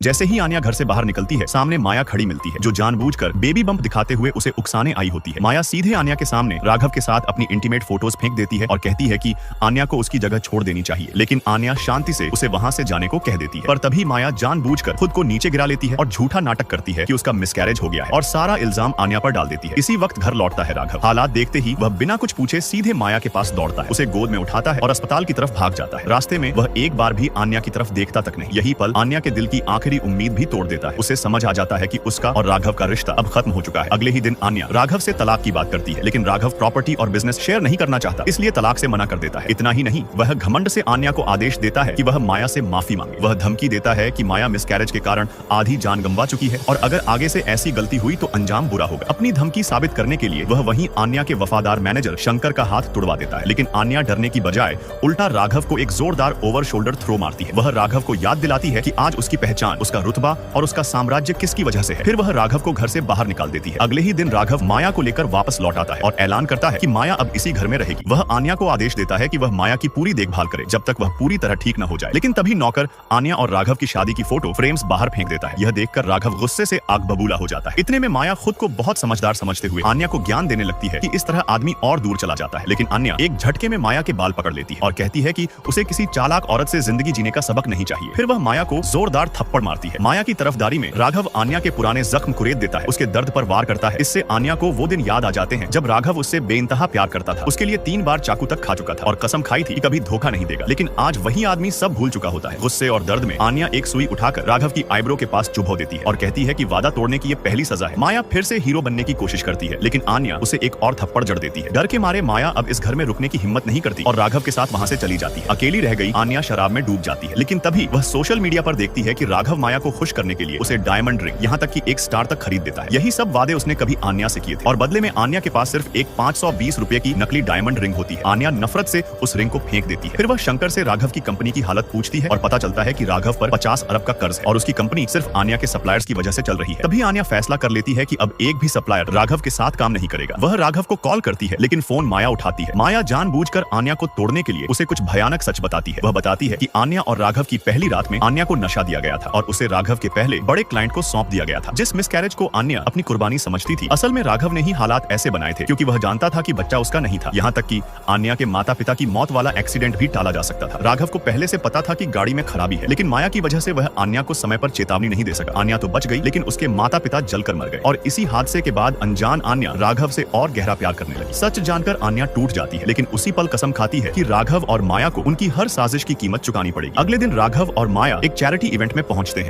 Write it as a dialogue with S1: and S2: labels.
S1: जैसे ही आन्या घर से बाहर निकलती है, सामने माया खड़ी मिलती है, जो जानबूझकर बेबी बम्प दिखाते हुए उसे उकसाने आई होती है। माया सीधे आन्या के सामने राघव के साथ अपनी इंटीमेट फोटोज फेंक देती है और कहती है कि आन्या को उसकी जगह छोड़ देनी चाहिए, लेकिन आन्या शांति से उसे वहां से जाने को कह देती है। पर तभी माया जानबूझकर खुद को नीचे गिरा लेती है और झूठा नाटक करती है कि उसका मिसकैरेज हो गया है और सारा इल्जाम आन्या पर डाल देती है। इसी वक्त घर लौटता है राघव। हालात देखते ही वह बिना कुछ पूछे सीधे माया के पास दौड़ता है, उसे गोद में उठाता है और अस्पताल की तरफ भाग जाता है। रास्ते में वह एक बार भी आन्या की तरफ देखता तक नहीं। यही पल आन्या के दिल की आखिरी उम्मीद भी तोड़ देता है। उसे समझ आ जाता है कि उसका और राघव का रिश्ता अब खत्म हो चुका है। अगले ही दिन आन्या राघव से तलाक की बात करती है, लेकिन राघव प्रॉपर्टी और बिजनेस शेयर नहीं करना चाहता, इसलिए तलाक से मना कर देता है। इतना ही नहीं, वह घमंड से आन्या को आदेश देता है कि वह माया से माफी मांगे। वह धमकी देता है कि माया मिसकैरेज के कारण आधी जान गंवा चुकी है और अगर आगे से ऐसी गलती हुई तो अंजाम बुरा होगा। अपनी धमकी साबित करने के लिए वह वहीं आन्या के वफादार मैनेजर शंकर का हाथ तुड़वा देता है, लेकिन आन्या डरने की बजाय उल्टा राघव को एक जोरदार ओवर शोल्डर थ्रो मारती है। वह राघव को याद दिलाती है कि आज उसकी पहचान, उसका रुतबा और उसका साम्राज्य किसकी वजह से है। फिर वह राघव को घर से बाहर निकाल देती है। अगले ही दिन राघव माया को लेकर वापस लौट आता है और ऐलान करता है कि माया अब इसी घर में रहेगी। वह आन्या को आदेश देता है कि वह माया की पूरी देखभाल करे जब तक वह पूरी तरह ठीक न हो जाए। लेकिन तभी नौकर आन्या और राघव की शादी की फोटो फ्रेम्स बाहर फेंक देता है। यह देखकर राघव गुस्से से आग बबूला हो जाता है। इतने में माया खुद को बहुत समझदार समझते हुए आन्या को ज्ञान देने लगती है कि इस तरह आदमी और दूर चला जाता है। लेकिन आन्या एक झटके में माया के बाल पकड़ लेती है और कहती है कि उसे किसी चालाक औरत से जिंदगी जीने का सबक नहीं चाहिए। फिर वह माया को जोरदार थप्पड़ मारती है। माया की तरफदारी में राघव आन्या के पुराने जख्म कुरेद देता है, उसके दर्द पर वार करता है। इससे आन्या को वो दिन याद आ जाते हैं जब राघव उससे बेइंतहा प्यार करता था, उसके लिए 3 बार चाकू तक खा चुका था और कसम खाई थी कि कभी धोखा नहीं देगा। लेकिन आज वही आदमी सब भूल चुका होता है। गुस्से और दर्द में आन्या एक सुई उठाकर राघव की आईब्रो के पास चुभो देती है और कहती है कि वादा तोड़ने की ये पहली सजा है। माया फिर से हीरो बनने की कोशिश करती है, लेकिन आन्या उसे एक और थप्पड़ जड़ देती है। डर के मारे माया अब इस घर में रुकने की हिम्मत नहीं करती और राघव के साथ वहां से चली जाती है। अकेली रह गई आन्या शराब में डूब जाती है। लेकिन तभी वह सोशल मीडिया पर देखती है कि राघव माया को खुश करने के लिए उसे डायमंड रिंग, यहाँ तक कि एक स्टार तक खरीद देता है। यही सब वादे उसने कभी आन्या से किए थे और बदले में आन्या के पास सिर्फ एक 520 रुपए की नकली डायमंड रिंग होती है। आन्या नफरत से उस रिंग को फेंक देती है। फिर वह शंकर से राघव की कंपनी की हालत पूछती है और पता चलता है कि राघव पर 50 अरब का कर्ज है और उसकी कंपनी सिर्फ आन्या के सप्लायर्स की वजह से चल रही है। तभी आन्या फैसला कर लेती है कि अब एक भी सप्लायर राघव के साथ काम नहीं करेगा। वह राघव को कॉल करती है, लेकिन फोन माया उठाती है। माया जानबूझकर आन्या को तोड़ने के लिए उसे कुछ भयानक सच बताती है। वह बताती है कि आन्या और राघव की पहली रात में आन्या को नशा दिया गया था और उसे राघव के पहले बड़े क्लाइंट को सौंप दिया गया था। जिस मिसकैरेज को आन्या अपनी कुर्बानी समझती थी, असल में राघव ने ही हालात ऐसे बनाए थे, क्योंकि वह जानता था कि बच्चा उसका नहीं था। यहाँ तक कि आन्या के माता पिता की मौत वाला एक्सीडेंट भी टाला जा सकता था। राघव को पहले से पता था कि गाड़ी में खराबी है, लेकिन माया की वजह से वह आन्या को समय पर चेतावनी नहीं दे सका। आन्या तो बच गई, लेकिन उसके माता पिता जलकर मर गए और इसी हादसे के बाद अनजान आन्या राघव से और गहरा प्यार करने लगी। सच जानकर आन्या टूट जाती है, लेकिन उसी पल कसम खाती है कि राघव और माया को उनकी हर साजिश की कीमत चुकानी पड़ेगी। अगले दिन राघव और माया एक चैरिटी इवेंट में पहुंचते हैं।